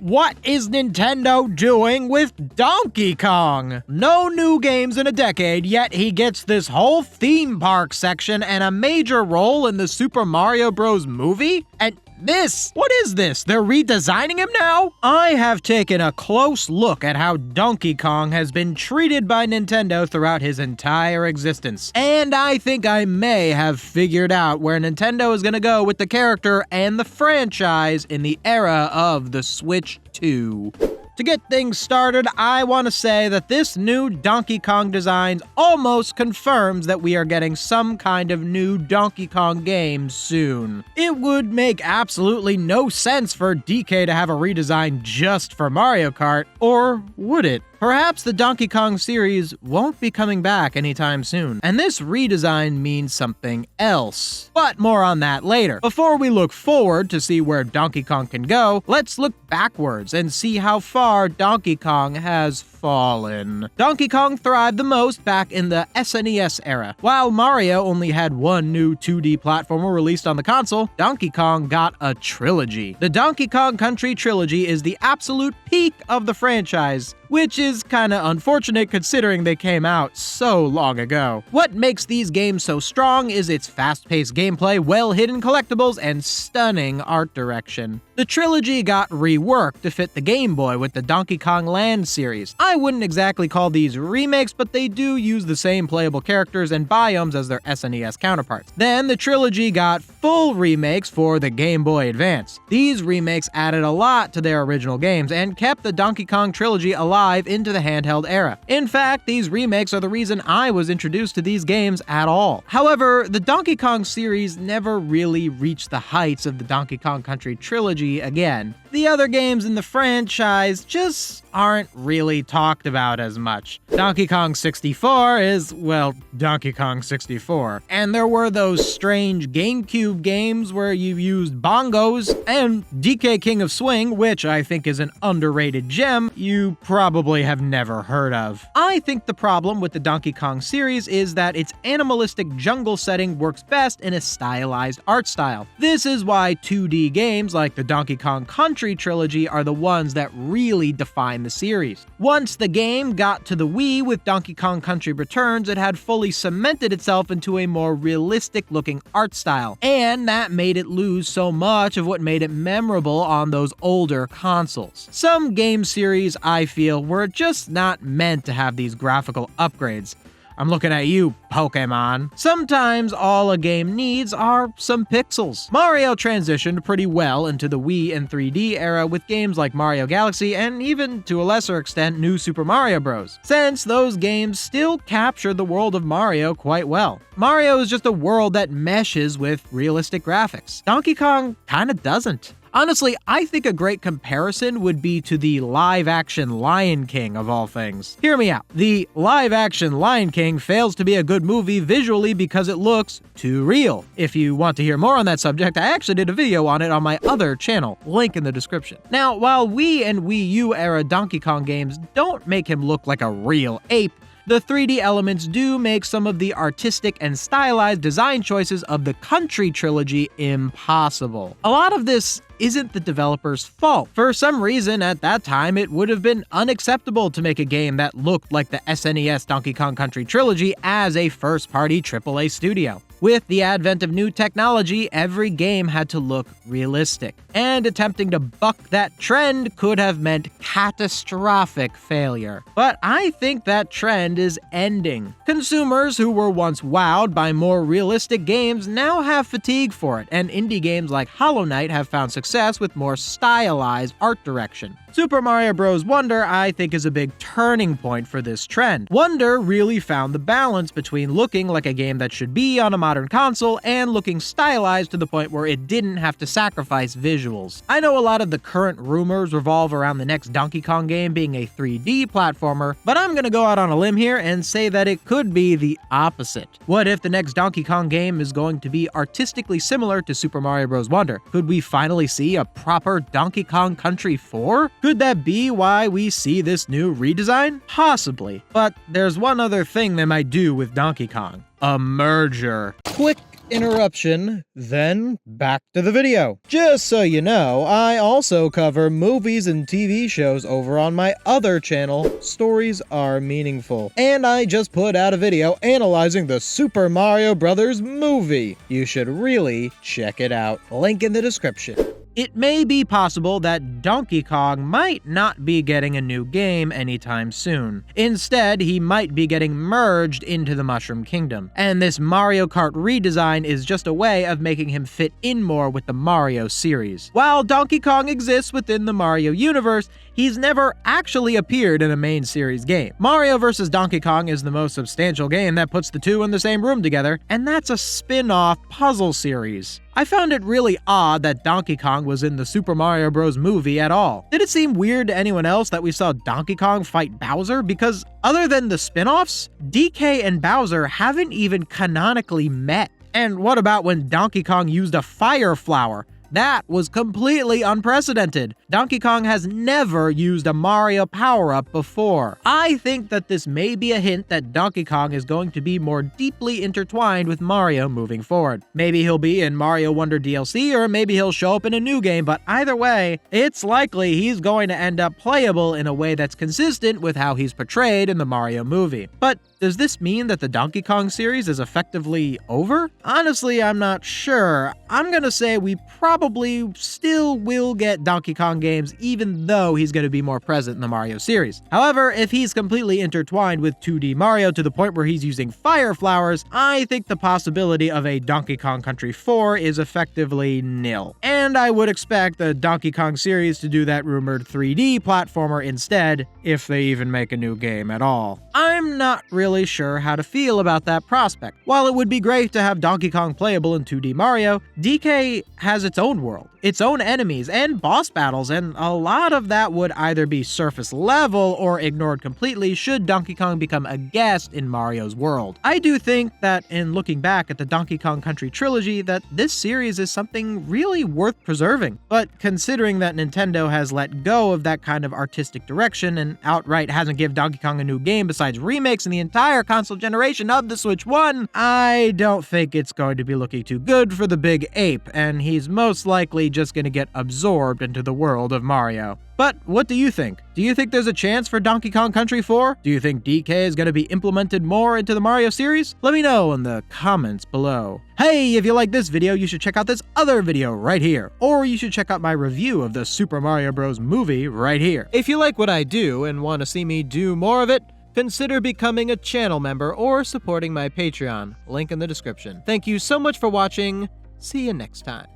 What is Nintendo doing with Donkey Kong? No new games in a decade, yet he gets this whole theme park section and a major role in the Super Mario Bros. Movie? And what is this? They're redesigning him now? I have taken a close look at how Donkey Kong has been treated by Nintendo throughout his entire existence, and I think I may have figured out where Nintendo is gonna go with the character and the franchise in the era of the Switch 2. To get things started, I want to say that this new Donkey Kong design almost confirms that we are getting some kind of new Donkey Kong game soon. It would make absolutely no sense for DK to have a redesign just for Mario Kart, or would it? Perhaps the Donkey Kong series won't be coming back anytime soon, and this redesign means something else. But more on that later. Before we look forward to see where Donkey Kong can go, let's look backwards and see how far Donkey Kong has fallen. Donkey Kong thrived the most back in the SNES era. While Mario only had one new 2D platformer released on the console, Donkey Kong got a trilogy. The Donkey Kong Country trilogy is the absolute peak of the franchise, which is kinda unfortunate considering they came out so long ago. What makes these games so strong is its fast-paced gameplay, well-hidden collectibles, and stunning art direction. The trilogy got reworked to fit the Game Boy with the Donkey Kong Land series. I wouldn't exactly call these remakes, but they do use the same playable characters and biomes as their SNES counterparts. Then the trilogy got full remakes for the Game Boy Advance. These remakes added a lot to their original games and kept the Donkey Kong trilogy alive into the handheld era. In fact, these remakes are the reason I was introduced to these games at all. However, the Donkey Kong series never really reached the heights of the Donkey Kong Country trilogy again. The other games in the franchise just aren't really talked about as much. Donkey Kong 64 is, well, Donkey Kong 64. And there were those strange GameCube games where you used bongos, and DK King of Swing, which I think is an underrated gem you probably have never heard of. I think the problem with the Donkey Kong series is that its animalistic jungle setting works best in a stylized art style. This is why 2D games like the Donkey Kong Country trilogy are the ones that really define the series. Once the game got to the Wii with Donkey Kong Country Returns, it had fully cemented itself into a more realistic looking art style, and that made it lose so much of what made it memorable on those older consoles. Some game series, I feel, were just not meant to have these graphical upgrades. I'm looking at you, Pokemon. Sometimes all a game needs are some pixels. Mario transitioned pretty well into the Wii and 3D era with games like Mario Galaxy and even, to a lesser extent, New Super Mario Bros., since those games still capture the world of Mario quite well. Mario is just a world that meshes with realistic graphics. Donkey Kong kinda doesn't. Honestly, I think a great comparison would be to the live-action Lion King of all things. Hear me out. The live-action Lion King fails to be a good movie visually because it looks too real. If you want to hear more on that subject, I actually did a video on it on my other channel, link in the description. Now, while Wii and Wii U era Donkey Kong games don't make him look like a real ape, the 3D elements do make some of the artistic and stylized design choices of the Country trilogy impossible. A lot of this isn't the developer's fault. For some reason, at that time, it would have been unacceptable to make a game that looked like the SNES Donkey Kong Country trilogy as a first-party AAA studio. With the advent of new technology, every game had to look realistic, and attempting to buck that trend could have meant catastrophic failure. But I think that trend is ending. Consumers who were once wowed by more realistic games now have fatigue for it, and indie games like Hollow Knight have found success with more stylized art direction. Super Mario Bros. Wonder, I think, is a big turning point for this trend. Wonder really found the balance between looking like a game that should be on a modern console and looking stylized to the point where it didn't have to sacrifice visuals. I know a lot of the current rumors revolve around the next Donkey Kong game being a 3D platformer, but I'm gonna go out on a limb here and say that it could be the opposite. What if the next Donkey Kong game is going to be artistically similar to Super Mario Bros. Wonder? Could we finally see a proper Donkey Kong Country 4? Could that be why we see this new redesign? Possibly. But there's one other thing they might do with Donkey Kong. A merger. Quick Interruption, then back to the video. Just so you know, I also cover movies and TV shows over on my other channel, Stories Are Meaningful. And I just put out a video analyzing the Super Mario Bros. Movie. You should really check it out. Link in the description. It may be possible that Donkey Kong might not be getting a new game anytime soon. Instead, he might be getting merged into the Mushroom Kingdom. And this Mario Kart redesign is just a way of making him fit in more with the Mario series. While Donkey Kong exists within the Mario universe, he's never actually appeared in a main series game. Mario vs. Donkey Kong is the most substantial game that puts the two in the same room together, and that's a spin-off puzzle series. I found it really odd that Donkey Kong was in the Super Mario Bros. Movie at all. Did it seem weird to anyone else that we saw Donkey Kong fight Bowser? Because other than the spin-offs, DK and Bowser haven't even canonically met. And what about when Donkey Kong used a fire flower? That was completely unprecedented. Donkey Kong has never used a Mario power-up before. I think that this may be a hint that Donkey Kong is going to be more deeply intertwined with Mario moving forward. Maybe he'll be in Mario Wonder DLC, or maybe he'll show up in a new game, but either way, it's likely he's going to end up playable in a way that's consistent with how he's portrayed in the Mario movie. But does this mean that the Donkey Kong series is effectively over? Honestly, I'm not sure. I'm gonna say we probably still will get Donkey Kong games even though he's going to be more present in the Mario series. However, if he's completely intertwined with 2D Mario to the point where he's using fire flowers, I think the possibility of a Donkey Kong Country 4 is effectively nil. And I would expect the Donkey Kong series to do that rumored 3D platformer instead, if they even make a new game at all. I'm not really sure how to feel about that prospect. While it would be great to have Donkey Kong playable in 2D Mario, DK has its own world, its own enemies, and boss battles, and a lot of that would either be surface level or ignored completely should Donkey Kong become a guest in Mario's world. I do think that in looking back at the Donkey Kong Country trilogy, that this series is something really worth preserving. But considering that Nintendo has let go of that kind of artistic direction and outright hasn't given Donkey Kong a new game besides remakes in the entire console generation of the Switch 1, I don't think it's going to be looking too good for the big ape, and he's most likely just going to get absorbed into the world of Mario. But what do you think? Do you think there's a chance for Donkey Kong Country 4? Do you think DK is going to be implemented more into the Mario series? Let me know in the comments below. Hey, if you like this video, you should check out this other video right here. Or you should check out my review of the Super Mario Bros. Movie right here. If you like what I do and want to see me do more of it, consider becoming a channel member or supporting my Patreon. Link in the description. Thank you so much for watching. See you next time.